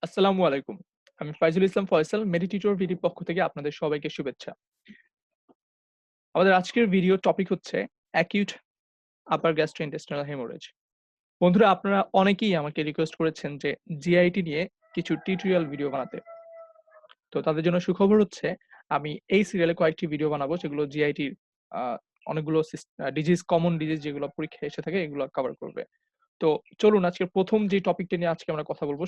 আসসালামু আলাইকুম। আমি ফাইজুল ইসলাম ফয়সাল মেডিটিউটর ভিডির পক্ষ থেকে আপনাদের সবাইকে শুভেচ্ছা। আমাদের আজকের ভিডিও টপিক হচ্ছে অ্যাকিউট আপার গ্যাস্ট্রোইন্টেস্টিনাল হেমোরেজ। বন্ধুরা আপনারা অনেকেই আমাকে রিকোয়েস্ট করেছেন যে জিআইটি নিয়ে কিছু টিউটোরিয়াল ভিডিও বানাতে। তো তাদের জন্য সুখবর হচ্ছে আমি এই সিরিয়ালে কয়েকটি ভিডিও বানাবো যেগুলো জিআইটির আ অনেকগুলো ডিজিজ কমন ডিজিজ যেগুলো পরীক্ষায় এসে থাকে এগুলো কভার করবে। তো চলুন আজকে ১ম যে টপিকটা নিয়ে আজকে আমরা কথা বলব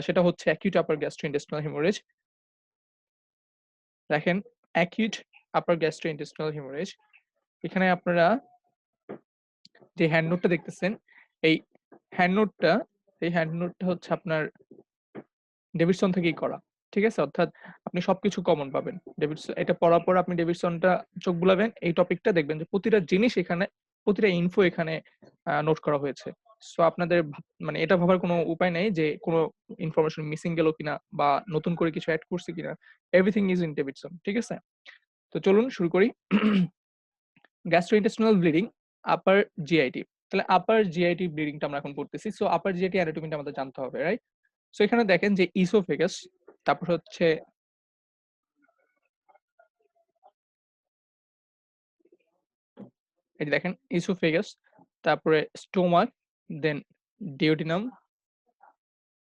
সেটা হচ্ছে অ্যাকিউট আপার গ্যাস্ট্রোইন্টেস্টিনাল হেমোরেজ। দেখেন acute upper gastrointestinal hemorrhage এখানে আপনারা যে হ্যান্ড নোটটা দেখতেছেন, এই হ্যান্ড নোটটা এই হ্যান্ড নোটটা হচ্ছে আপনার ডেভিডসন থেকেই করা। ঠিক আছে? অর্থাৎ আপনি সবকিছু কমন পাবেন। এটা পড়ার পর আপনি ডেভিডসনটা চোখ বুলাবেন, এই টপিকটা দেখবেন যে প্রতিটা জিনিস এখানে, প্রতিটা ইনফো এখানে নোট করা হয়েছে। সো আপনাদের মানে এটা ভাবার কোনো উপায় নাই যে কোনো ইনফরমেশন মিসিং গেল কিনা বা নতুন করে কিছু এড করছি কিনা। Everything is in Davidson. ঠিক আছে? তো চলুন শুরু করি। গ্যাস্ট্রোইন্টেস্টিনাল ব্লিডিং, আপার জিআইটি। তাহলে আপার জিআইটি ব্লিডিংটা আমরা এখন পড়তেছি। সো আপার জিআইটি অ্যানাটমিটা আমাদের জানতে হবে, রাইট? সো এখানে দেখেন যে ইসোফেগাস, তারপর হচ্ছে এই যে দেখেন ইসোফেগাস, তারপরে স্টোমাক, দেন ডিওডিনাম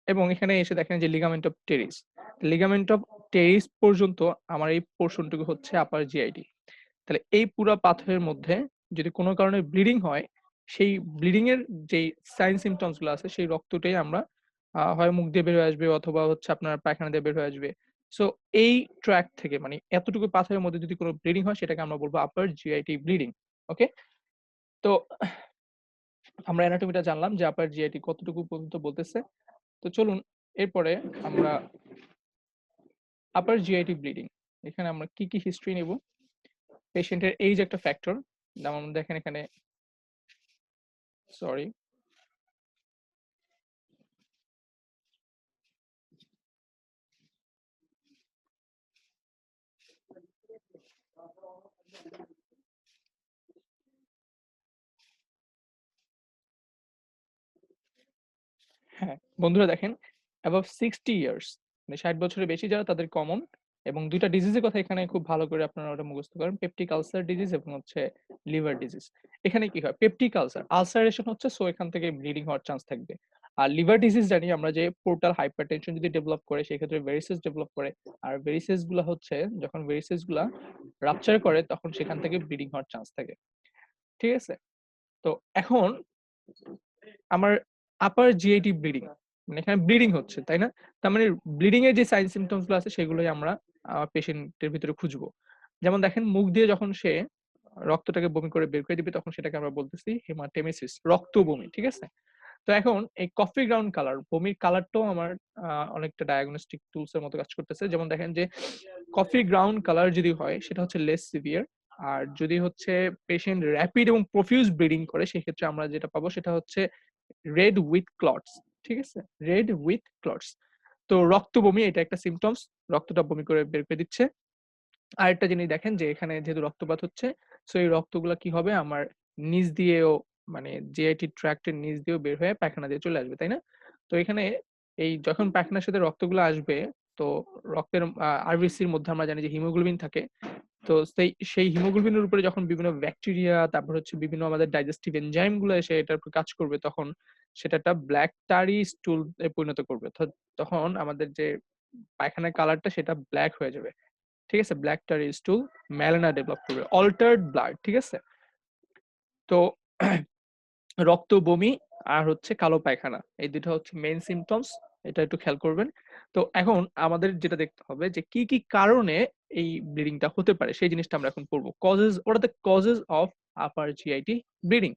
এবং এখানে এসে দেখেন যে ligament of teres. Ligament of teres পর্যন্ত আমার এই পোরশনটুকু হচ্ছে আপার জিআইটি। তাহলে এই পুরা পাথরের মধ্যে যদি কোনো কারণে ব্লিডিং হয়, সেই ব্লিডিং এর যেই সাইন সিম্পটমস গুলো আছে সেই রক্তটাই আমরা হয় মুখ দিয়ে বের হয়ে আসবে অথবা হচ্ছে আপনার পায়খানা দিয়ে বের হয়ে আসবে। সো এই ট্র্যাক থেকে মানে এতটুকু পাথরের মধ্যে যদি কোনো ব্লিডিং হয় সেটাকে আমরা বলবো আপার জিআইটি ব্লিডিং। ওকে? তো আমরা অ্যানাটমিটা জানলাম যে আপার জিআইটি কতটুকু পর্যন্ত বলতেছে। তো চলুন এরপরে আমরা আপার জিআইটি ব্লিডিং এখানে আমরা কি হিস্ট্রি নিব? পেশেন্টের এইজ একটা ফ্যাক্টর। যেমন দেখেন এখানে সরি হ্যাঁ, বন্ধুরা দেখেন above 60 ইয়ার্স মানে ৬০ বছরের বেশি যারা তাদের কমন এবং ২ টা ডিজিজের কথা এখানে খুব ভালো করে আপনারা ওটা মুখস্থ করেন। পেপটিক আলসার ডিজিজ এবং হচ্ছে লিভার ডিজিজ। এখানে কি হয়? পেপটিক আলসার, আলসারেশন হচ্ছে সো এখান থেকে ব্লিডিং হওয়ার চান্স থাকবে। আর লিভার ডিজিজ জানি আমরা যে পোর্টাল হাইপারটেনশন যদি ডেভেলপ করে সেক্ষেত্রে ভেরিসেস ডেভেলপ করে। আর ভেরিসেস গুলা হচ্ছে যখন ভেরিসেস গুলা রাপচার করে তখন সেখান থেকে ব্লিডিং হওয়ার চান্স থাকে। ঠিক আছে? তো এখন আমার আপার জিআইটি ব্লিডিং মানে এখানে ব্লিডিং হচ্ছে, তাই না? তার মানে ব্লিডিং এর যে সাইন সিম্পটমস গুলো আছে সেগুলোই আমরা পেশেন্টের ভিতরে খুঁজবো। যেমন দেখেন মুখ দিয়ে যখন সে রক্তটাকে বমি করে বের করে দিবে তখন সেটাকে আমরা বলতেছি হেমাটেমেসিস, রক্ত বমি। ঠিক আছে? তো এখন এই কফি গ্রাউন্ড কালার, বমির কালারটাও আমার অনেকটা ডায়াগনস্টিক টুলস এর মতো কাজ করতেছে। যেমন দেখেন যে কফি গ্রাউন্ড কালার যদি হয় সেটা হচ্ছে লেস সিভিয়ার। আর যদি হচ্ছে পেশেন্ট র‍্যাপিড এবং প্রফিউজ ব্লিডিং করে সেক্ষেত্রে আমরা যেটা পাবো সেটা হচ্ছে রেড উইথ ক্লটস। ঠিক আছে? Red with clots. তো রক্ত বমি এটা একটা সিম্পটমস। রক্তটা বমি করে বের করে দিচ্ছে। আরেকটা জিনিস দেখেন যে এখানে যেহেতু রক্তপাত হচ্ছে, সো এই রক্তগুলা কি হবে আমার নিচ দিয়েও মানে জিআইটি ট্র্যাক্ট এর নিচ দিয়েও বের হয়ে পায়খানা দিয়ে চলে আসবে, তাই না? তো এখানে এই যখন পায়খানার সাথে রক্তগুলো আসবে তো রক্তের আরবিসির মধ্যে আমরা জানি যে হিমোগ্লোবিন থাকে। তো সেই হিমোগ্লোবিনের উপরে যখন বিভিন্ন ব্যাকটেরিয়া তারপর হচ্ছে বিভিন্ন আমাদের ডাইজেস্টিভ এনজাইম গুলো এসে এটার উপর কাজ করবে তখন সেটা একটা ব্লাক টারি স্টুল এ পরিণত করবে। তখন আমাদের যে পায়খানার কালারটা সেটা ব্লাক হয়ে যাবে। ঠিক আছে? ব্লাক টারি স্টুল, মেলানা ডেভেলপ করবে। অল্টারড ব্লাড, ঠিক আছে? তো রক্ত বমি আর হচ্ছে কালো পায়খানা। এই ২ টা হচ্ছে মেইন সিম্পটমস। এটা একটু খেয়াল করবেন। তো এখন আমাদের যেটা দেখতে হবে যে কি কারণে এই ব্লিডিং টা হতে পারে সেই জিনিসটা আমরা এখন পড়ব। what are the causes of upper GIT bleeding?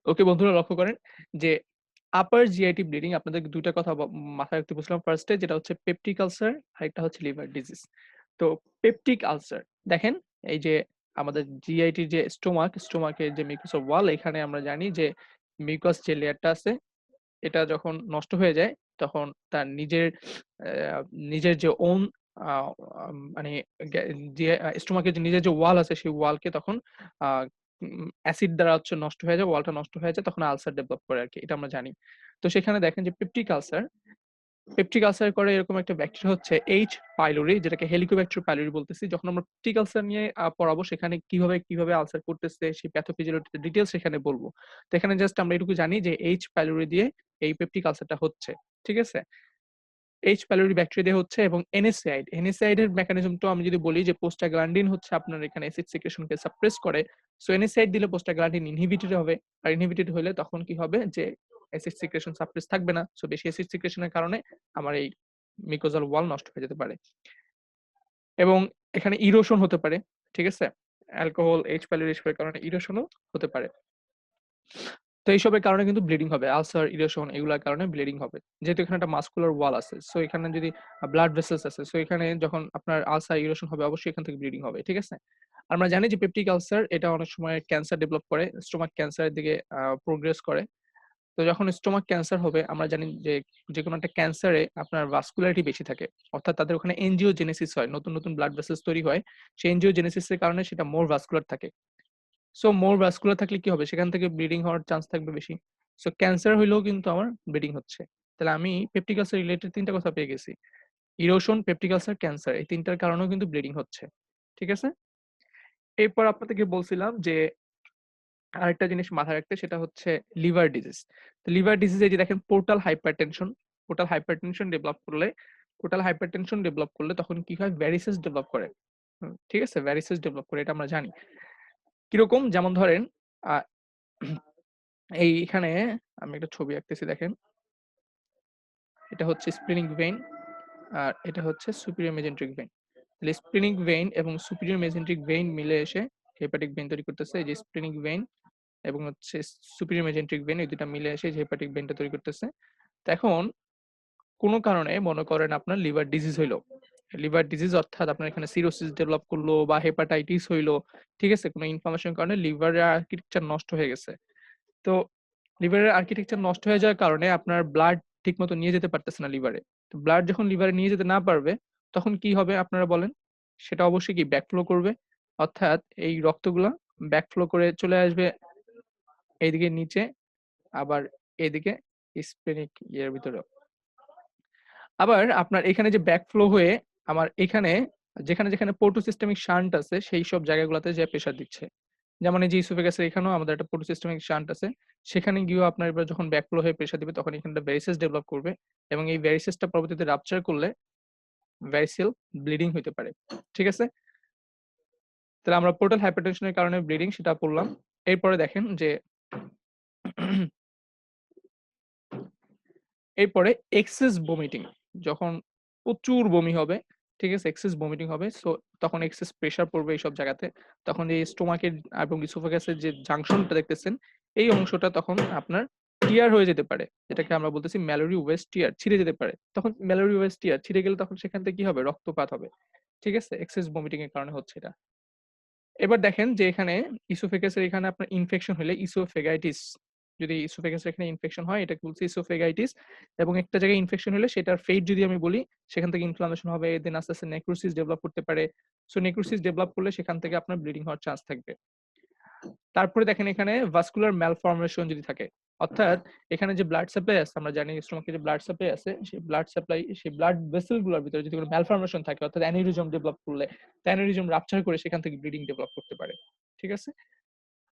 ওকে বন্ধুরা লক্ষ্য করেন যে আপার জিআইটি ব্লিডিং আপনাদের ২ টা কথা মাথায় রাখতে বলছিলাম ফার্স্ট এ যেটা হচ্ছে পেপটিক আলসার আরেকটা হচ্ছে লিভার ডিজিজ। তো পেপটিক আলসার দেখেন এই যে আমাদের জিআইটির যে স্টোমাকের যে মিউকাস ওয়াল এখানে আমরা জানি যে মিউকাস যে লেয়ারটা আছে এটা যখন নষ্ট হয়ে যায় তখন তার নিজের নিজের যে ওন আ মানে যে স্টোমাকের যে নিজের যে ওয়াল আছে সেই ওয়ালকে তখন আ অ্যাসিড দ্বারা হচ্ছে নষ্ট হয়ে যায়, ওয়ালটা নষ্ট হয়ে যায় তখন আলসার ডেভেলপ করে আরকি। এটা আমরা জানি। তো সেখানে দেখেন যে পেপটিক আলসার করে এরকম একটা ব্যাকটেরিয়া হচ্ছে H. পাইলোরি যেটাকে হেলিকোব্যাক্টেরিয়া পাইলোরি বলতেছি। যখন আমরা পেপটিক আলসার নিয়ে পড়াবো সেখানে কিভাবে আলসার করতেছে সেই প্যাথোফিজিওলজি ডিটেইলস সেখানে বলব। তো এখানে জাস্ট আমরা এটুকু জানি যে H. পাইলোরি দিয়ে এই পেপটিক আলসারটা হচ্ছে। ঠিক আছে? H. pylori ব্যাকটেরিয়া দিয়ে হচ্ছে এবং NSAID, NSAID এর মেকানিজমটাও আমি যদি বলি যে প্রোস্টাগ্ল্যান্ডিন হচ্ছে আপনার এখানে অ্যাসিড সিক্রেশনকে সাপ্রেস করে। সো NSAID দিলে প্রোস্টাগ্ল্যান্ডিন ইনহিবিটেড হবে। আর ইনহিবিটেড হলে তখন কি হবে যে অ্যাসিড সিক্রেশন সাপ্রেস থাকবে না। সো বেশি অ্যাসিড সিক্রেশনের কারণে আমার এই মিউকোজাল ওয়াল নষ্ট হয়ে যেতে পারে। এবং এখানে ইরোশন হতে পারে। ঠিক আছে? Alcohol, H. pylori এসবের কারণে ইরোশনও হতে পারে। তো এইসবের কারণে কিন্তু ব্লিডিং হবে। আলসার, ইরোশন এগুলার কারণে ব্লিডিং হবে। যেহেতু এখানে একটা মাসকুলার ওয়াল আছে। সো এখানে যদি ব্লাড ভেসেলস আছে। সো এখানে যখন আপনার আলসার, ইরোশন হবে অবশ্যই এখান থেকে ব্লিডিং হবে। ঠিক আছে? আমরা জানি যে পেপটিক আলসার এটা অনেক সময় ক্যান্সার ডেভেলপ করে। স্টোমাক ক্যান্সারের দিকে প্রোগ্রেস করে। তো যখন স্টোমাক ক্যান্সার হবে আমরা জানি যে যেকোনো একটা ক্যান্সারে আপনার ভাস্কুলারিটি বেশি থাকে। অর্থাৎ তাদের ওখানে এনজিওজেনেসিস হয়। নতুন ব্লাড ভেসেলস তৈরি হয়। সেই এনজিওজেনেসিস এর কারণে সেটা মোর ভাস্কুলার থাকে। সো মোর ভাস্কুলার থাকলে কি হবে? সেখান থেকে ব্লিডিং হওয়ার চান্স থাকবে বেশি। সো ক্যান্সার হইলেও কিন্তু আমার ব্লিডিং হচ্ছে। তাহলে আমি পেপটিক আলসার রিলেটেড ৩ টা কথা পেয়ে গেছি। ইরোশন, পেপটিক আলসার, ক্যান্সার এই ৩ টার কারণেও কিন্তু ব্লিডিং হচ্ছে। ঠিক আছে? এরপর আপনাদেরকে বলছিলাম যে আরেকটা জিনিস মাথায় রাখতে সেটা হচ্ছে লিভার ডিজিজ। তো লিভার ডিজিজ এই যে দেখেন পোর্টাল হাইপারটেনশন ডেভেলপ করলে তখন কি হয়? ভ্যারিসেস ডেভেলপ করে। ঠিক আছে? ভ্যারিসেস ডেভেলপ করে এটা আমরা জানি। কিরকম? যেমন ধরেন আ এইখানে আমি একটা ছবি আঁকতেছি দেখেন। এটা হচ্ছে স্প্লিনিং ভেইন আর এটা হচ্ছে সুপিরিয়র মেজেন্ট্রিক ভেইন। তাহলে স্প্লিনিং ভেইন এবং সুপিরিয়র মেজেন্ট্রিক ভেইন মিলে এসে হেপাটিক ভেইন তৈরি করতেছে। এই যে স্প্লিনিং ভেইন এবং হচ্ছে সুপিরিয়র মেজেন্ট্রিক ভেইন এই ২ টা মিলে এসে যে হেপাটিক ভেইনটা তৈরি করতেছে। তো এখন কোন কারণে মনে করেন আপনার লিভার ডিজিজ হইলো। লিভার ডিজিজ অর্থাৎ আপনার এখানে সিরোসিস ডেভেলপ করলো বা হেপাটাইটিস হইলো। ঠিক আছে? কোন ইনফ্লামেশন এর কারণে লিভারের আর্কিটেকচার নষ্ট হয়ে গেছে। তো লিভারের আর্কিটেকচার নষ্ট হয়ে যাওয়ার কারণে আপনার ব্লাড ঠিকমতো নিয়ে যেতে পারতেছে না লিভারে। তো ব্লাড যখন লিভারে নিয়ে যেতে না পারবে, তখন কি হবে আপনারা বলেন? সেটা অবশ্যই কি ব্যাকফ্লো করবে। অর্থাৎ এই রক্তগুলা ব্যাকফ্লো করে চলে আসবে এইদিকে নিচে, আবার এদিকে স্প্লেনিক ইয়ের ভিতরেও। আবার আপনার এখানে যে ব্যাকফ্লো হয়ে আমার এখানে যেখানে পোর্টোসিস্টেমিক শান্ট আছে সেই সব জায়গাগুলোতে যেয়ে প্রেশার দিচ্ছে। যেমন এই যে ইসোফেগাসের এখানেও আমাদের একটা পোর্টোসিস্টেমিক শান্ট আছে। সেখানে গিয়েও আপনার এবার যখন ব্যাকফ্লো হয়ে প্রেশার দিবে তখন এখানটা ভ্যারিসেস ডেভেলপ করবে এবং এই ভ্যারিসেসটা পরবর্তীতে রাপচার করলে ভ্যারিসিয়াল ব্লিডিং হইতে পারে। ঠিক আছে? তাহলে আমরা পোর্টাল হাইপারটেনশন এর কারণে ব্লিডিং সেটা পড়লাম। এরপরে দেখেন যে এরপরে এক্সেস ভমিটিং যখন প্রচুর বমি হবে, ঠিক আছে? এক্সেস ভমিটিং হবে। সো তখন এক্সেস প্রেশার পড়বে এইসব জায়গাতে। তখন এই স্টোমাকের এবং ইসোফেগাসের যে জাংশনটা দেখতেছেন, এই অংশটা তখন আপনার টিয়ার হয়ে যেতে পারে। যেটাকে আমরা বলতেছি ম্যালোরি ওয়েস্ট টিয়ার ছিঁড়ে যেতে পারে। তখন ম্যালোরি ওয়েস্ট টিয়ার ছিঁড়ে গেলে তখন সেখান থেকে কি হবে? রক্তপাত হবে। ঠিক আছে? এক্সেস ভমিটিং এর কারণে হচ্ছে এটা। এবার দেখেন যে এখানে ইসোফেগাসের এখানে আপনার ইনফেকশন হলে ইসোফেগাইটিস যদি ইসোফেগাসের এখানে ইনফেকশন হয় এটাকে বলছি ইসোফেগাইটিস এবং একটা জায়গায় ইনফেকশন হলে সেটার ফেট যদি আমি বলি সেখান থেকে ইনফ্লামেশন হবে দেন আস্তে নেক্রোসিস ডেভেলপ করতে পারে। সো নেক্রোসিস ডেভেলপ করলে সেখান থেকে আপনার ব্লিডিং হওয়ার চান্স থাকবে। তারপরে দেখেন এখানে ভাস্কুলার ম্যালফরমেশন যদি থাকে অর্থাৎ এখানে যে ব্লাড সাপ্লাই আছে আমরা জানি স্টোমাকে যে ব্লাড সাপ্লাই আছে সেই ব্লাড ভেসেল গুলোর ভিতরে যদি কোনো ম্যালফরমেশন থাকে অর্থাৎ অ্যানিউরিজম ডেভেলপ করলে অ্যানিউরিজম রাপচার করে সেখান থেকে ব্লিডিং ডেভেলপ করতে পারে। ঠিক আছে?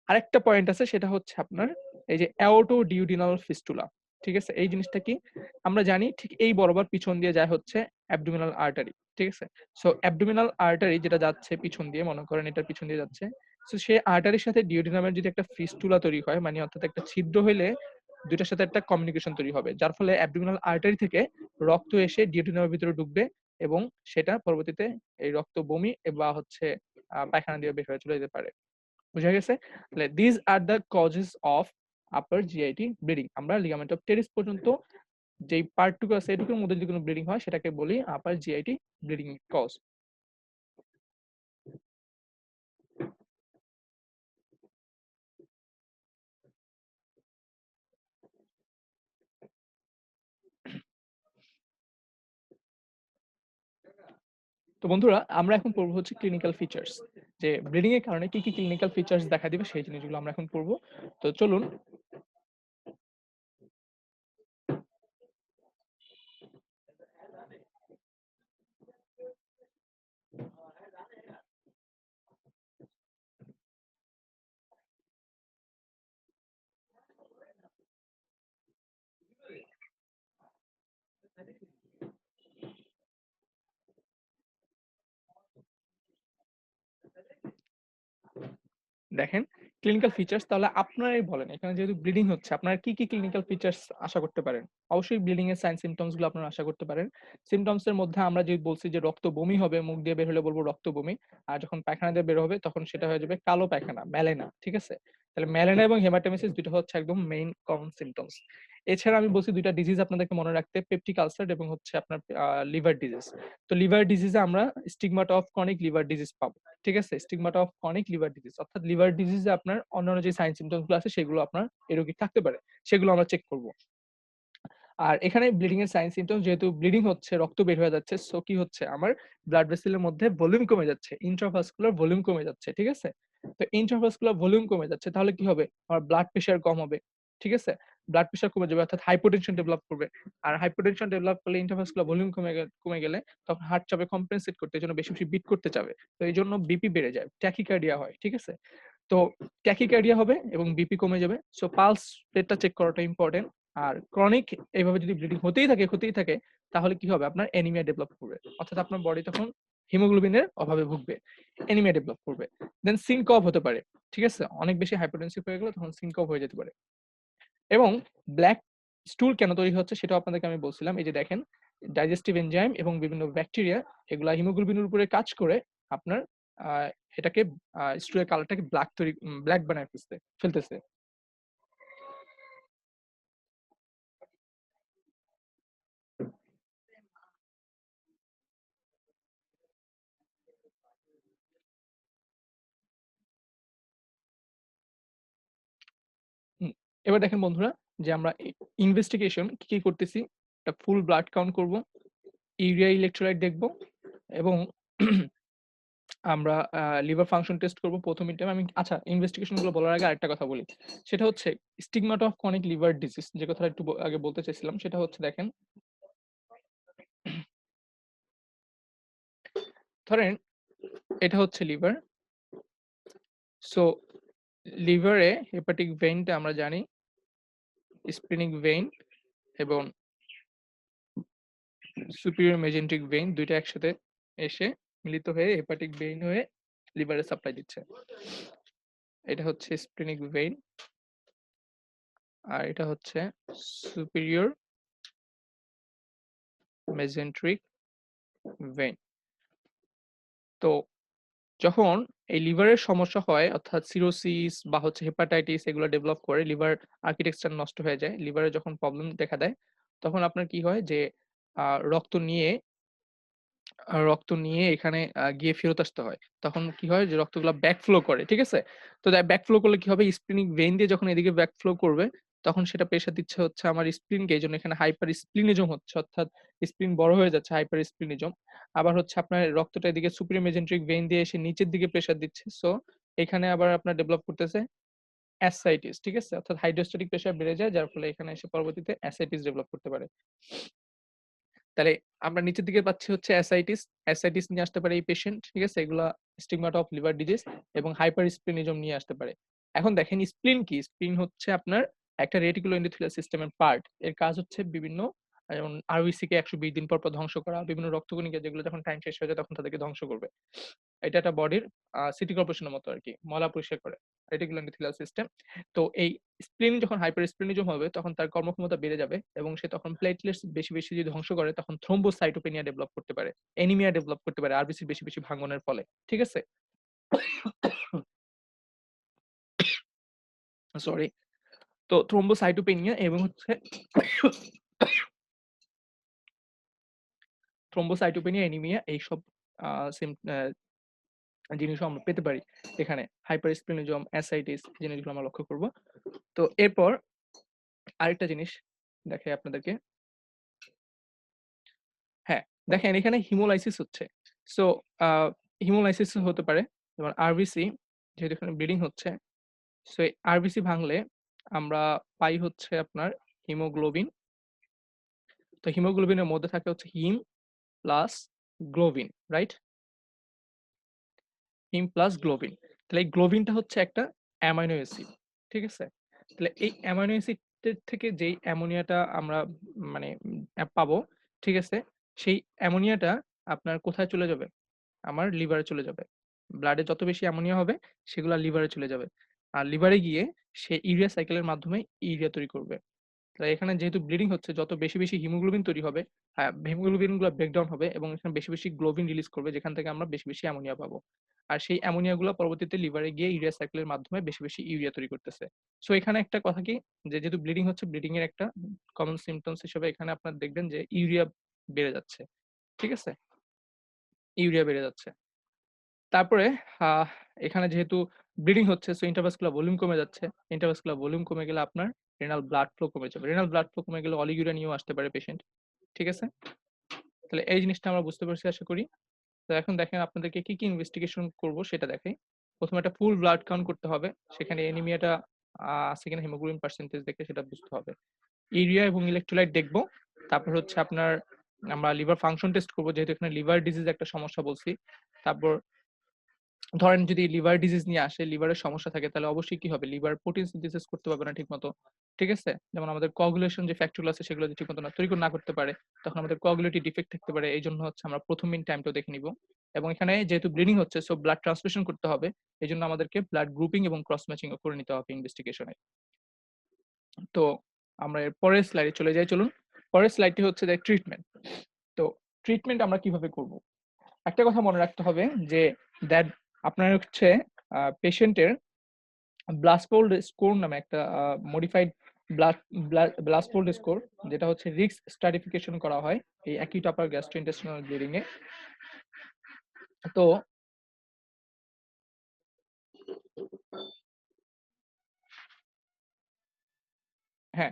আরেকটা পয়েন্ট আছে সেটা হচ্ছে আপনার এই যে অ্যাওটোডিউডিনাল ফিস্টুলা। ঠিক আছে? এই জিনিসটা কি? আমরা জানি ঠিক এই বরাবর পিছন দিয়ে যায় হচ্ছে অ্যাবডোমিনাল আর্টারি। ঠিক আছে? সো অ্যাবডোমিনাল আর্টারি যেটা যাচ্ছে পিছন দিয়ে মনে করেন এটার পিছন দিয়ে যাচ্ছে। সো সেই আর্টারির সাথে ডিউডিনামের যদি একটা ফিস্টুলা তৈরি হয় মানে অর্থাৎ একটা ছিদ্র হইলে ২ টার সাথে একটা কমিউনিকেশন তৈরি হবে। যার ফলে অ্যাবডোমিনাল আর্টারি থেকে রক্ত এসে ডিউডিনামের ভিতরে ঢুকবে এবং সেটা পরবর্তীতে এই রক্ত বমি বা হচ্ছে পায়খানা দিয়ে বের হয়ে চলে যেতে পারে। বুঝা গেছে? তাহলে these are the causes of upper GIT bleeding আমরা লিগামেন্ট অফ টেরিস পর্যন্ত যেই পার্টটুকু আছে এটুকুর মধ্যে যদি কোনো ব্লিডিং হয় সেটাকে বলি আপার জিআইটি ব্লিডিং কজ। তো বন্ধুরা আমরা এখন পড়বো হচ্ছে ক্লিনিক্যাল ফিচার্স। যে ব্লিডিং এর কারণে কি ক্লিনিক্যাল ফিচার্স দেখা দিবে সেই জিনিসগুলো আমরা এখন পড়বো। তো চলুন। দেখেন ক্লিনিক্যাল ফিচার্স তাহলে আপনারাই বলেন এখানে যেহেতু ব্লিডিং হচ্ছে আপনারা কি ক্লিনিক্যাল ফিচার্স আশা করতে পারেন? অবশ্যই ব্লিডিং এর সাইন সিম্পটমস গুলো আপনারা আশা করতে পারেন। সিম্পটমস এর মধ্যে আমরা যে বলছি যে রক্ত বমি হবে, মুখ দিয়ে বের হলে বলব রক্ত বমি। আর যখন পায়খানা দিয়ে বের হবে তখন সেটা হয়ে যাবে কালো পায়খানা, মেলেনা। ঠিক আছে? তাহলে মেলেনা এবং হেমাটোমেসিস দুটো হচ্ছে একদম মেইন কমন সিম্পটমস। এছাড়া আমি বলছি ২ টা ডিজিজ আপনাদেরকে মনে রাখতে, পেপটিক আলসার এবং হচ্ছে আপনার লিভার ডিজিজ। তো লিভার ডিজিজে আমরা স্টিগমাটা অফ ক্রনিক লিভার ডিজিজ পাবো। ঠিক আছে? স্টিগমাটা অফ ক্রনিক লিভার ডিজিজ। অর্থাৎ লিভার ডিজিজে আপনার অন্যান্য যে সাইন সিম্পটমস গুলো আছে সেগুলো আপনার এই রোগীর থাকতে পারে। সেগুলো আমরা চেক করব। আর এখানে ব্লিডিং এর সাইন সিম্পটমস যেহেতু ব্লিডিং হচ্ছে, রক্ত বের হয়ে যাচ্ছে। সো কি হচ্ছে? আমার ব্লাড ভেসেলের মধ্যে ভলিউম কমে যাচ্ছে। ইন্ট্রাভাস্কুলার ভলিউম কমে যাচ্ছে। ঠিক আছে? তো ইন্ট্রাভাস্কুলার ভলিউম কমে যাচ্ছে। তাহলে কি হবে? আমার ব্লাড প্রেশার কম হবে। ঠিক আছে? ব্লাড প্রেশার কমে যাবে অর্থাৎ হাইপোটেনশন ডেভেলপ করবে। আর হাইপোটেনশন ডেভেলপ করলে ইন্ট্রাভাস্কুলার ভলিউম কমে গেলে তখন হার্ট চাবে কম্পেনসেট করতে। এজন্য বেশি বিট করতে চাবে। তো এজন্য বিপি বেড়ে যায়। ট্যাকিকার্ডিয়া হয়। ঠিক আছে? তো ট্যাকিকার্ডিয়া হবে এবং বিপি কমে যাবে। সো পালস রেটটা চেক করাটা ইম্পোর্টেন্ট। আর ক্রনিক এভাবে যদি ব্লিডিং হতেই থাকে তাহলে কি হবে? আপনার অ্যানিমিয়া ডেভেলপ করবে। অর্থাৎ আপনার বডি তখন হিমোগ্লোবিনের অভাবে ভুগবে। অ্যানিমিয়া ডেভেলপ করবে। দেন সিনকপ হতে পারে। ঠিক আছে? অনেক বেশি হাইপারটেনসিভ হয়ে গেলে তখন সিনকপ হয়ে যেতে পারে। এবং ব্লাক স্টুল কেন তৈরি হচ্ছে সেটাও আপনাদেরকে আমি বলছিলাম। এই যে দেখেন ডাইজেস্টিভ এনজাইম এবং বিভিন্ন ব্যাকটেরিয়া এগুলা হিমোগ্লোবিনের উপরে কাজ করে আপনার আ এটাকে স্টুলের কালারটাকে ব্লাক বানায় ফেলতেছে। হুম। এবার দেখেন বন্ধুরা যে আমরা ইনভেস্টিগেশন কি করতেছি? একটা ফুল ব্লাড কাউন্ট করব, ইউরিয়া ইলেক্ট্রোলাইট দেখব এবং আমরা লিভার ফাংশন টেস্ট করব ১ম মিড টাইম। আমি আচ্ছা ইনভেস্টিগেশন গুলো বলার আগে আরেকটা কথা বলি। সেটা হচ্ছে স্টিগমাটা অফ ক্রনিক লিভার ডিজিজ যে কথাটা একটু আগে বলতে চাইছিলাম সেটা হচ্ছে দেখেন, ধরেন এটা হচ্ছে লিভার। সো লিভারে হেপাটিক ভেইনটা আমরা জানি স্প্লেনিক ভেইন এবং সুপিরিয়র মেজেন্টিক ভেইন ২ টা একসাথে এসে মিলিত হয়ে হেপাটিক ভেইন হয়ে লিভারে সাপ্লাই দিচ্ছে। এটা হচ্ছে স্প্লেনিক ভেইন আর এটা হচ্ছে সুপিরিয়র মেজেন্ট্রিক ভেইন। তো যখন এই লিভারের সমস্যা হয় অর্থাৎ সিরোসিস বা হচ্ছে হেপাটাইটিস এগুলো ডেভেলপ করে লিভার আর্কিটেকচার নষ্ট হয়ে যায়। লিভারে যখন প্রবলেম দেখা দেয় তখন আপনার কি হয় যে আ রক্ত নিয়ে রক্ত নিয়ে এখানে গিয়ে ফেরত আসতে হয়। তখন কি হয় যে রক্তগুলা ব্যাক ফ্লো করে। ঠিক আছে? তো ব্যাক ফ্লো করলে কি হবে? স্প্লিনিক ভেইন দিয়ে যখন এদিকে ব্যাক ফ্লো করবে তখন সেটা প্রেশার দিচ্ছে হচ্ছে আমার স্প্লিনকে। এজন্য এখানে হাইপার স্প্লিনিজম হচ্ছে। অর্থাৎ স্প্লিন বড় হয়ে যাচ্ছে হাইপার স্প্লিনিজম। আবার হচ্ছে আপনার রক্তটা এদিকে সুপিরিয়র মেজেন্ট্রিক ভেইন দিয়ে এসে নিচের দিকে প্রেশার দিচ্ছে। সো এখানে আবার আপনার ডেভেলপ করতেছে অ্যাসসাইটিস। ঠিক আছে? অর্থাৎ হাইড্রোস্ট্যাটিক প্রেশার বেড়ে যায় যার ফলে এখানে এসে পরবর্তীতে অ্যাসসাইটিস ডেভেলপ করতে পারে। তাহলে আমরা নিচের দিকে পাচ্ছি হচ্ছে অ্যাসাইটিস। অ্যাসাইটিস নিয়ে আসতে পারে এই পেশেন্ট। ঠিক আছে? এগুলা স্টিগমাটা অফ লিভার ডিজিজ এবং হাইপার স্প্লেনিজম নিয়ে আসতে পারে। এখন দেখেন স্প্লিন কি? স্প্লিন হচ্ছে আপনার একটা রেটিকুলো এন্ডোথেলিয়াল সিস্টেমের পার্ট। এর কাজ হচ্ছে বিভিন্ন যেমন আরবিসি কে ১২০ দিন পর ধ্বংস করা, বিভিন্ন রক্তকণিকা যেগুলো যখন টাইম শেষ হয়ে যায় তখন তাদেরকে ধ্বংস করবে। এটা একটা বডির সিটি কর্পোরেশনের মতো আরকি। ময়লা পরিষ্কার করে। রেটিকুলো এন্ডোথেলিয়াল সিস্টেম। তো এই স্প্লিন যখন হাইপার স্প্লিনিজম হবে তখন তার কর্মক্ষমতা বেড়ে যাবে এবং সে তখন প্লেটলেটস বেশি যদি ধ্বংস করে তখন থ্রম্বোসাইটোপেনিয়া ডেভেলপ করতে পারে। অ্যানিমিয়া ডেভেলপ করতে পারে আরবিসি বেশি ভাঙ্গনের ফলে। ঠিক আছে? সরি। তো থ্রম্বোসাইটোপেনিয়া এবং হচ্ছে থ্রম্বোসাইটোপেনিয়া, অ্যানিমিয়া এইসব আ সিম আ জিনিসও আমরা পেতে পারি এখানে। হাইপার স্প্লেনিজম, অ্যাসাইটিস জিনিসগুলো আমরা লক্ষ্য করব। তো এরপর আরেকটা জিনিস দেখাই আপনাদেরকে। হ্যাঁ, দেখেন এখানে হিমোলাইসিস হচ্ছে। সো হিমোলাইসিস হতে পারে। যেমন আরবিসি যেহেতু এখানে ব্লিডিং হচ্ছে, সো এই আরবিসি ভাঙলে আমরা পাই হচ্ছে আপনার হিমোগ্লোবিন। তো হিমোগ্লোবিনের মধ্যে থাকে হচ্ছে হিম প্লাস গ্লোবিন, রাইট? হিম প্লাস গ্লোবিন। তাহলে এই গ্লোবিনটা হচ্ছে একটা অ্যামাইনো অ্যাসিড। ঠিক আছে? তাহলে এই অ্যামাইনো অ্যাসিডের থেকে যেই অ্যামোনিয়াটা আমরা মানে পাবো, ঠিক আছে? সেই অ্যামোনিয়াটা আপনার কোথায় চলে যাবে? আমার লিভারে চলে যাবে। ব্লাডে যত বেশি অ্যামোনিয়া হবে সেগুলা লিভারে চলে যাবে। আর লিভারে গিয়ে সে ইউরিয়া সাইকেলের মাধ্যমে ইউরিয়া তৈরি করবে। তাই এখানে যেহেতু ব্লিডিং হচ্ছে যত বেশি হিমোগ্লোবিন তৈরি হবে, হিমোগ্লোবিন গুলা ব্রেকডাউন হবে এবং এখানে বেশি গ্লোবিন রিলিজ করবে যেখান থেকে আমরা বেশি অ্যামোনিয়া পাবো। আর সেই অ্যামোনিয়া গুলা পরবর্তীতে লিভারে গিয়ে ইউরিয়া সাইকেলের মাধ্যমে বেশি ইউরিয়া তৈরি করতেছে। সো এখানে একটা কথা কি যে যেহেতু ব্লিডিং হচ্ছে ব্লিডিং এর একটা কমন সিম্পটমস হিসেবে এখানে আপনার দেখবেন যে ইউরিয়া বেড়ে যাচ্ছে। ঠিক আছে? ইউরিয়া বেড়ে যাচ্ছে। তারপরে আহ এখানে যেহেতু ব্লিডিং হচ্ছে সো ইন্টারভাস্কুলার ভলিউম কমে যাচ্ছে। ইন্টারভাস্কুলার ভলিউম কমে গেলে আপনার রেনাল ব্লাড ফ্লো কমে যাবে। রেনাল ব্লাড ফ্লো কমে গেলে অলিগুরা নিয়েও আসতে পারে পেশেন্ট। ঠিক আছে? তাহলে এই জিনিসটা আমরা বুঝতে পারছি আশা করি। তো এখন দেখেন আপনাদেরকে কি ইনভেস্টিগেশন করব সেটা দেখাই। ১ম এ একটা ফুল ব্লাড কাউন্ট করতে হবে। সেখানে অ্যানিমিয়াটা আছে কিনা হিমোগ্লোবিন পার্সেন্টেজ দেখে সেটা বুঝতে হবে। ইউরিয়া এবং ইলেক্ট্রোলাইট দেখব। তারপর হচ্ছে আপনার আমরা লিভার ফাংশন টেস্ট করব যেহেতু এখানে লিভার ডিজিজ একটা সমস্যা বলছি। তারপর ধরেন যদি লিভার ডিজিজ নিয়ে আসে, লিভারের সমস্যা থাকে তাহলে অবশ্যই কি হবে? লিভার প্রোটিন সিনথেসিস করতে পারবে না ঠিকমতো। ঠিক আছে? যেমন আমাদের কোয়াগুলেশন যে ফ্যাক্টর গুলো আছে সেগুলো যদি ঠিকমতো তৈরি না করতে পারে, তখন আমাদের কোয়াগুলেটিভ ডিফেক্ট থাকতে পারে। এইজন্য হচ্ছে আমরা ১ম মিন টাইমটাও দেখে নিব। এবং এখানে যেহেতু ব্লিডিং হচ্ছে সো ব্লাড ট্রান্সফিউশন করতে হবে। এজন্য আমাদেরকে ব্লাড গ্রুপিং এবং ক্রস ম্যাচিং ও করে নিতে হবে ইনভেস্টিগেশন এ। তো আমরা এর পরের স্লাইডে চলে যাই চলুন। পরের স্লাইডটি হচ্ছে যে ট্রিটমেন্ট। তো ট্রিটমেন্ট আমরা কিভাবে করব? একটা কথা মনে রাখতে হবে যে দ্যাট আপনার হচ্ছে পেশেন্টের ব্লাসফোল্ড স্কোর নামে একটা মডিফাইড ব্লাড ব্লাসফোল্ড স্কোর যেটা হচ্ছে রিস্ক স্ট্র্যাটিফিকেশন করা হয় এই অ্যাকিউট আপার গ্যাস্ট্রোইন্টেস্টিনাল ব্লিডিং এ। তো হ্যাঁ,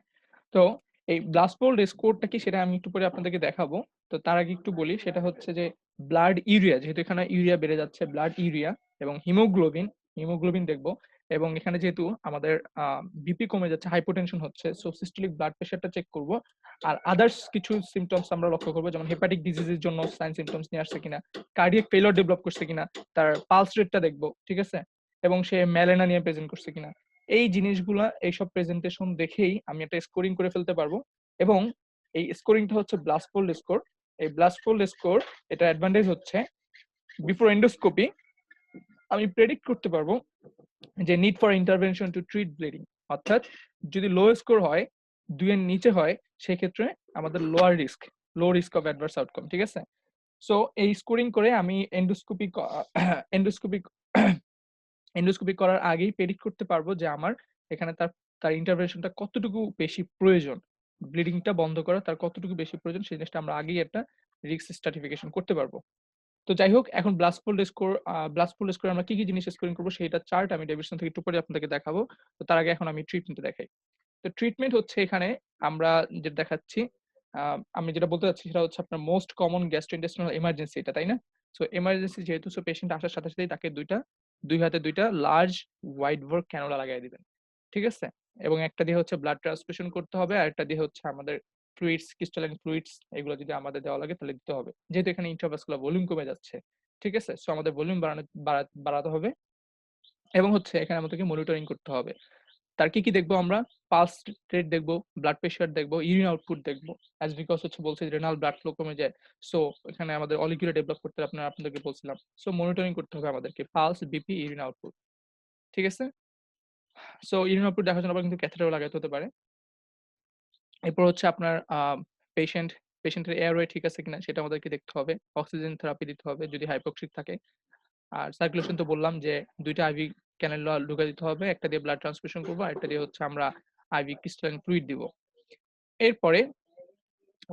তো এই ব্লাসফোল্ড স্কোরটা কি সেটা আমি একটু পরে আপনাদেরকে দেখাবো। তো তার আগে একটু বলি সেটা হচ্ছে যে ব্লাড ইউরিয়া যেহেতু এখানে ইউরিয়া বেড়ে যাচ্ছে ব্লাড ইউরিয়া এবং হিমোগ্লোবিন দেখব এবং এখানে যেহেতু আমাদের বিপি কমে যাচ্ছে হাইপোটেনশন হচ্ছে সো সিস্টোলিক ব্লাড প্রেশারটা চেক করব। আর আদার্স কিছু সিম্পটমস আমরা লক্ষ্য করব যেমন হেপাটিক ডিজিজের জন্য সাইন সিম্পটমস নিয়ে আসছে কিনা, কার্ডিয়াক ফেইলিউর ডেভেলপ করছে কিনা, তার পালস রেটটা দেখব, ঠিক আছে? এবং সে ম্যালেনা নিয়ে প্রেজেন্ট করছে কিনা। এই জিনিসগুলা এইসব প্রেজেন্টেশন দেখেই আমি একটা স্কোরিং করে ফেলতে পারবো এবং এই স্কোরিংটা হচ্ছে ব্লাসফোল্ড স্কোর। এই ব্লাসফোল্ড স্কোর এটা অ্যাডভান্টেজ হচ্ছে বিফোর এন্ডোস্কোপি আমি প্রেডিক্ট করতে পারবো যে need for intervention to treat bleeding. অর্থাৎ যদি লো স্কোর হয় ২ এর নিচে হয় সেক্ষেত্রে আমাদের low risk of adverse outcome. ঠিক আছে? সো এই স্কোরিং করে আমি এন্ডোস্কোপি এন্ডোস্কোপি করার আগেই প্রেডিক্ট করতে পারবো যে আমার এখানে তার ইন্টারভেনশনটা কতটুকু বেশি প্রয়োজন। ব্লিডিংটা বন্ধ করা তার কতটুকু বেশি প্রয়োজন সেই জিনিসটা আমরা আগেই একটা রিস্ক স্ট্র্যাটিফিকেশন করতে পারবো। তো যাই হোক এখন ব্লাস্টফোল্ড স্কোর আমরা কি জিনিস স্কোরিং করব সেটার চার্ট আমি ডেভিডসন থেকে একটু পরে আপনাদেরকে দেখাবো। তো তার আগে এখন আমি ট্রিটমেন্টটা দেখাই। তো ট্রিটমেন্ট হচ্ছে এখানে আমরা যেটা দেখাচ্ছি, আমি যেটা বলতে চাচ্ছি সেটা হচ্ছে আপনার মোস্ট কমন গ্যাস্ট্রোইন্টেস্টিনাল এমার্জেন্সি এটা, তাই না? সো এমার্জেন্সি যেহেতু সো পেশেন্ট আসার সাথেই তাকে ২ হাতে ২ টা লার্জ ওয়াইড বোর ক্যানুলা লাগায় দিবেন। ঠিক আছে? এবং একটা দিয়ে হচ্ছে ব্লাড ট্রান্সফিউশন করতে হবে, আরেকটা দিয়ে হচ্ছে আমাদের ক্রিস্টালাইন ফ্লুইডস এগুলো যদি আমাদের দেওয়া লাগে তাহলে দিতে হবে। যেহেতু এখানে ইন্ট্রাভাস্কুলার ভলিউম কমে যাচ্ছে। ঠিক আছে? সো আমাদের ভলিউম বাড়াতে হবে এবং হচ্ছে এখানে আমাদেরকে মনিটরিং করতে হবে। তার কি দেখবো আমরা? পালস রেট দেখবো, ব্লাড প্রেশার দেখবো, ইউরিন আউটপুট দেখবো। অ্যাজ বিকজ হচ্ছে বলছি রেনাল ব্লাড ফ্লো কমে যায়। সো এখানে আমাদের অলিগুলা ডেভেলপ করতে আপনাদেরকে বলছিলাম। সো মনিটরিং করতে হবে আমাদেরকে পালস, বিপি, ইউরিন আউটপুট। ঠিক আছে? সো ইউরিন আউটপুট দেখার জন্য আবার কিন্তু ক্যাথেটারও লাগাতে হতে পারে। এরপর হচ্ছে আপনার পেশেন্ট পেশেন্টের এয়ারওয়ে ঠিক আছে কিনা সেটা আমাদেরকে দেখতে হবে। অক্সিজেন থেরাপি দিতে হবে যদি হাইপোক্সিক থাকে। আর সার্কুলেশন তো বললাম যে ২ টা আইভি ক্যানুলা ঢুকায় দিতে হবে। একটা দিয়ে ব্লাড ট্রান্সফিউশন করব, আরেকটা দিয়ে হচ্ছে আমরা আইভি ক্রিস্টালাইন ফ্লুইড দিব। এরপরে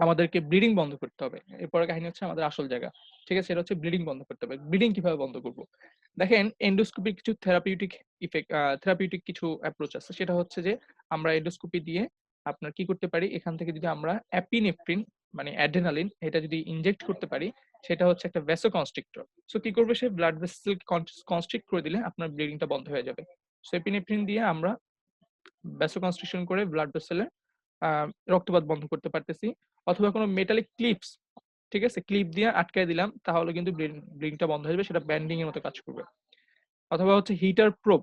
আমাদেরকে ব্লিডিং বন্ধ করতে হবে। এরপরের কাহিনী হচ্ছে আমাদের আসল জায়গা। ঠিক আছে? এটা হচ্ছে ব্লিডিং বন্ধ করতে হবে। ব্লিডিং কিভাবে বন্ধ করব? দেখেন এন্ডোস্কোপির কিছু থেরাপিউটিক কিছু অ্যাপ্রোচ আছে। সেটা হচ্ছে যে আমরা এন্ডোস্কোপি দিয়ে আপনার কি করতে পারি? এখান থেকে যদি আমরা অ্যাপিনেফ্রিন মানে অ্যাড্রেনালিন এটা যদি ইনজেক্ট করতে পারি, সেটা হচ্ছে একটা ভ্যাসোকনস্ট্রিক্টর। সো কি করবে সে ব্লাড ভেসেল কনস্ট্রিক্ট করে দিলে আপনার ব্লিডিংটা বন্ধ হয়ে যাবে। সো এপিনেফ্রিন দিয়ে আমরা ভ্যাসোকনস্ট্রিকশন করে ব্লাড ভেসেলে আ রক্তপাত বন্ধ করতে পারতেছি। অথবা কোনো মেটালিক ক্লিপস, ঠিক আছে? ক্লিপ দিয়ে আটকায় দিলাম তাহলে কিন্তু ব্লিডিংটা বন্ধ হয়ে যাবে। সেটা ব্যান্ডিং এর মতো কাজ করবে। অথবা হচ্ছে হিটার প্রোব।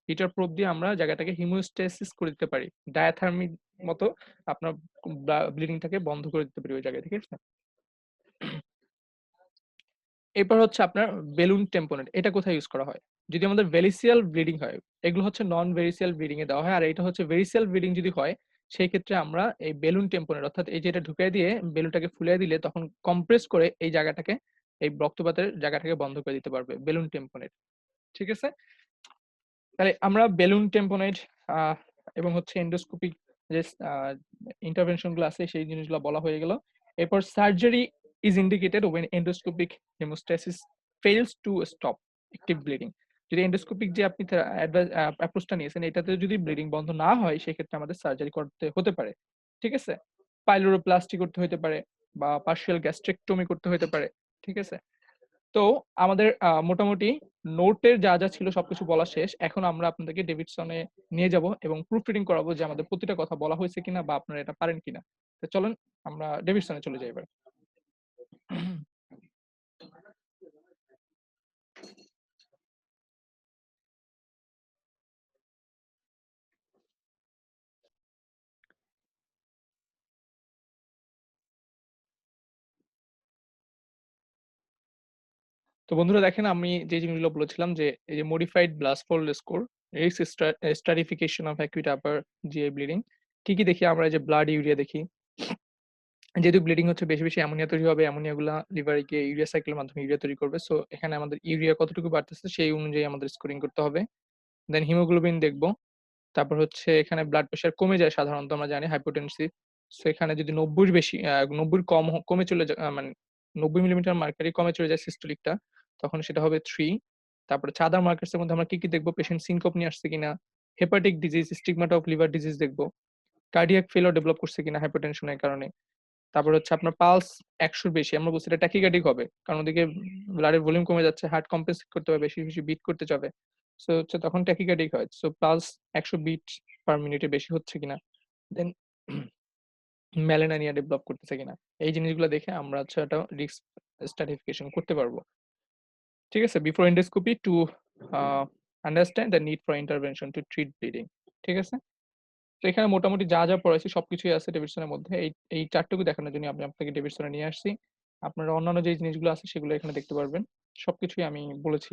হিটার প্রোব দিয়ে আমরা জায়গাটাকে হিমোস্ট্যাসিস করে দিতে পারি। ডায়াথার্মিক মতো আপনার ব্লিডিংটাকে বন্ধ করে দিতে পারি ওই জায়গায়, ঠিক আছে? এরপর হচ্ছে আপনার বেলুন টেম্পোনেট। এটা কোথায় ইউজ করা হয়? যদি আমাদের ভেরিসিয়াল ব্লিডিং হয়, এগুলো হচ্ছে নন ভেরিসিয়াল ব্লিডিং এ দেওয়া হয়। আর এটা হচ্ছে ভেরিসিয়াল ব্লিডিং যদি হয়, সেই ক্ষেত্রে আমরা এই বেলুন টেম্পোনেট অর্থাৎ এই যে এটা ঢুকায় দিয়ে বেলুনটাকে ফুলিয়ে দিলে তখন কম্প্রেস করে এই জায়গাটাকে, এই রক্তপাতের জায়গাটাকে বন্ধ করে দিতে পারবে বেলুন টেম্পোনেট। ঠিক আছে? তাহলে আমরা বেলুন টেম্পোনেট আ এবং হচ্ছে এন্ডোস্কোপিক যে ইন্টারভেনশন গুলো আছে সেই জিনিসগুলো বলা হয়ে গেল। এরপর surgery is indicated when endoscopic hemostasis fails to stop active bleeding. যদি এন্ডোস্কোপিক যে আপনি অ্যাপ্রোচটা নিয়েছেন এটাতে যদি ব্লিডিং বন্ধ না হয় সেক্ষেত্রে আমাদের সার্জারি করতে হতে পারে। ঠিক আছে? পাইলোরোপ্লাস্টি করতে হইতে পারে বা পার্শিয়াল গ্যাস্ট্রেক্টমি করতে হইতে পারে। ঠিক আছে? তো আমাদের মোটামুটি নোটের যা ছিল সবকিছু বলা শেষ। এখন আমরা আপনাদেরকে ডেভিডসনে নিয়ে যাবো এবং প্রুফ রিডিং করাবো যে আমাদের প্রতিটা কথা বলা হয়েছে কিনা বা আপনারা এটা পারেন কিনা। তো চলেন আমরা ডেভিডসনে চলে যাই এবার। তো বন্ধুরা দেখেন আমি যে জিনিসগুলো বলেছিলাম যে এই যে modified Blatchford score, risk stratification of acute upper GI bleeding. ঠিকই দেখি আমরা যে ব্লাড ইউরিয়া দেখি। যেহেতু ব্লিডিং হচ্ছে বেশি অ্যামোনিয়া তৈরি হবে, অ্যামোনিয়া গুলা লিভারে গিয়ে ইউরিয়া সাইকেলের মাধ্যমে ইউরিয়া তৈরি করবে। সো এখানে আমাদের ইউরিয়া কতটুকু বাড়তেছে সেই অনুযায়ী আমাদের স্কোরিং করতে হবে। দেন হিমোগ্লোবিন দেখব। তারপর হচ্ছে এখানে ব্লাড প্রেশার কমে যায় সাধারণত আমরা জানি হাইপোটেনসিভ। সো এখানে যদি ৯০ এর বেশি ৯০ কম কমে চলে যায় মানে ৯০ মিলিমিটার মার্কারি কমে চলে যায় সিস্টোলিকটা, তখন সেটা হবে ৩। তারপরে চাঁদার মার্কার্স এর মধ্যে আমরা কি দেখব? পেশেন্ট সিনকোপ নিয়ে আসছে কিনা, hepatic disease, স্টিগমাটা of liver disease দেখব। কার্ডিয়াক ফেইলিউর ডেভেলপ করছে কিনা হাইপারটেনশন এর কারণে। তারপর হচ্ছে আপনার পালস ১০০ র বেশি। আমরা বলছি এটা ট্যাকিকার্ডিক হবে। কারণ ওদিকে ব্লাডের ভলিউম কমে যাচ্ছে, হার্ট কম্পেনসেট করতে হবে, বেশি বিট করতে চাবে। সো হচ্ছে তখন ট্যাকিকার্ডিক হয়। সো পালস ১০০ বিট পার মিনিটে বেশি হচ্ছে কিনা। দেন মেলানাইনিয়া ডেভেলপ করতেছে কিনা। এই জিনিসগুলো দেখে আমরা হচ্ছে একটা রিস্ক স্ট্রাটিফিকেশন করতে পারবো। ঠিক আছে? Before endoscopy to a understand the need for intervention to treat bleeding. ঠিক আছে? তো এখানে মোটামুটি যা পড়াইছি সবকিছুই আছে ডেভিডসনের মধ্যে। এই ৪ টুকু দেখানোর জন্য আমি আপনাকে ডেভিডসনে নিয়ে আসছি। আপনারা অন্যান্য যে জিনিসগুলো আছে সেগুলো এখানে দেখতে পারবেন। সবকিছুই আমি বলেছি।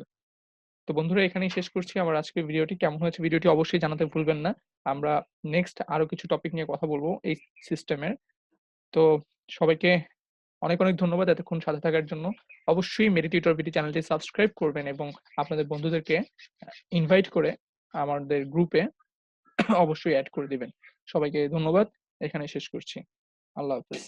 তো বন্ধুরা এখানেই শেষ করছি আমার আজকের ভিডিওটি। কেমন হয়েছে ভিডিওটি অবশ্যই জানাতে ভুলবেন না। আমরা নেক্সট আরো কিছু টপিক নিয়ে কথা বলব এই সিস্টেমের। তো সবাইকে অনেক ধন্যবাদ এতক্ষণ সাথে থাকার জন্য। অবশ্যই মেডিটিউটর বিডি চ্যানেলটি সাবস্ক্রাইব করবেন এবং আপনাদের বন্ধুদেরকে ইনভাইট করে আমাদের গ্রুপে অবশ্যই এড করে দিবেন। সবাইকে ধন্যবাদ। এখানেই শেষ করছি। আল্লাহ হাফেজ।